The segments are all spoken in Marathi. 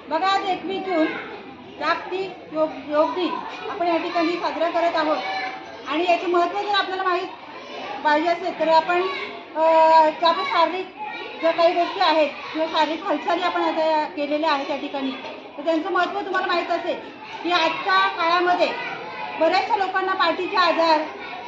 बघा, आज 21 जून जागतिक योग दिन आपण या ठिकाणी साजरा करत आहोत आणि याचे महत्त्व जर आपल्याला माहीत पाहिजे असेल तर आपण आपल्या शारीरिक ज्या काही गोष्टी आहेत किंवा शारीरिक हालचाली आपण आता केलेल्या आहेत त्या ठिकाणी, तर त्यांचं महत्त्व तुम्हाला माहीत असेल की आजच्या काळामध्ये बऱ्याचशा लोकांना पाठीचे आजार,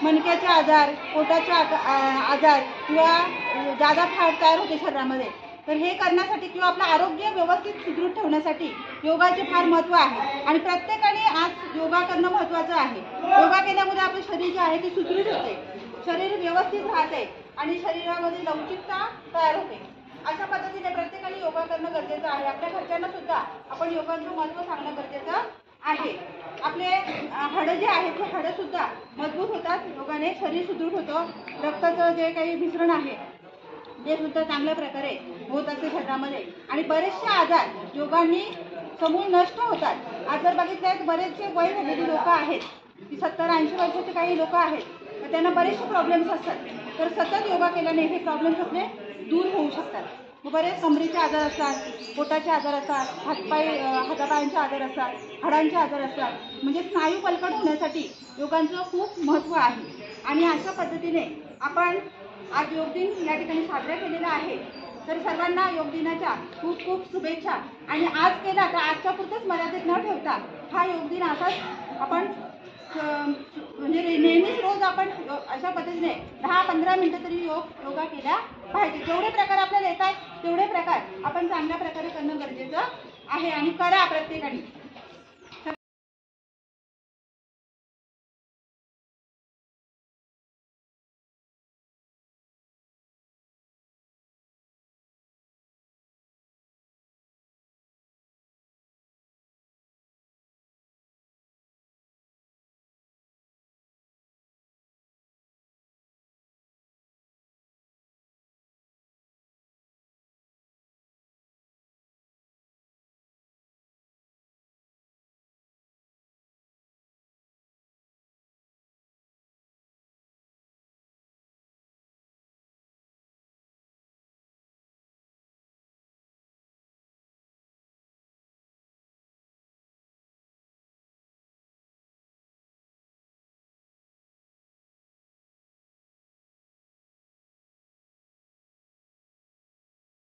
मणक्याचे आजार, पोटाचे आजार किंवा जादा फॅट तयार होते शरीरामध्ये. तर हे करण्यासाठी किंवा आपलं आरोग्य व्यवस्थित सुदृढ ठेवण्यासाठी योगाचे फार महत्त्व आहे आणि प्रत्येकाने आज योगा करणं महत्त्वाचं आहे. योगा केल्यामुळे आपलं शरीर जे आहे ते सुदृढ होते, शरीर व्यवस्थित राहते आणि शरीरामध्ये लवचिकता तयार होते. अशा पद्धतीने प्रत्येकाने योगा करणं गरजेचं आहे. आपल्या घरच्यांना सुद्धा आपण योगाचं महत्त्व सांगणं गरजेचं आहे. आपले हाडं जे आहेत ते हाडं सुद्धा मजबूत होतात योगाने, शरीर सुदृढ होतं, रक्ताचं जे काही मिश्रण आहे ते सुद्धा चांगल्या प्रकारे होत असते शरीरामध्ये आणि बरेचसे आजार योगाने समूळ नष्ट होतात. आज जर बघितलं बरेचसे वय झालेली लोक आहेत की 70-80 वर्षाचे काही लोक आहेत, तर त्यांना बरेचसे प्रॉब्लेम्स असतात. तर सतत योगा केल्याने हे प्रॉब्लेम्स आपले दूर होऊ शकतात. बरेच कमरेचे आजार असतात, पोटाचे आजार असतात, हातापायांचे आजार असतात, हाडांचे आजार असतात. म्हणजे स्नायू बलकट होण्यासाठी योगांचं खूप महत्त्व आहे आणि अशा पद्धतीने आपण आज योग दिन या ठिकाणी साजरा केलेला आहे. तर सर्वांना योग दिनाच्या खूप खूप शुभेच्छा. आणि आज केला तर आजच्या पुरतंच मर्यादित न ठेवता हा योग दिन असाच आपण म्हणजे नेहमीच रोज आपण अशा पद्धतीने 10-15 मिनिटं तरी योगा केला पाहिजे. जेवढे प्रकार आपल्याला येतात तेवढे प्रकार आपण चांगल्या प्रकारे करणं गरजेचं आहे आणि करा प्रत्येकाने.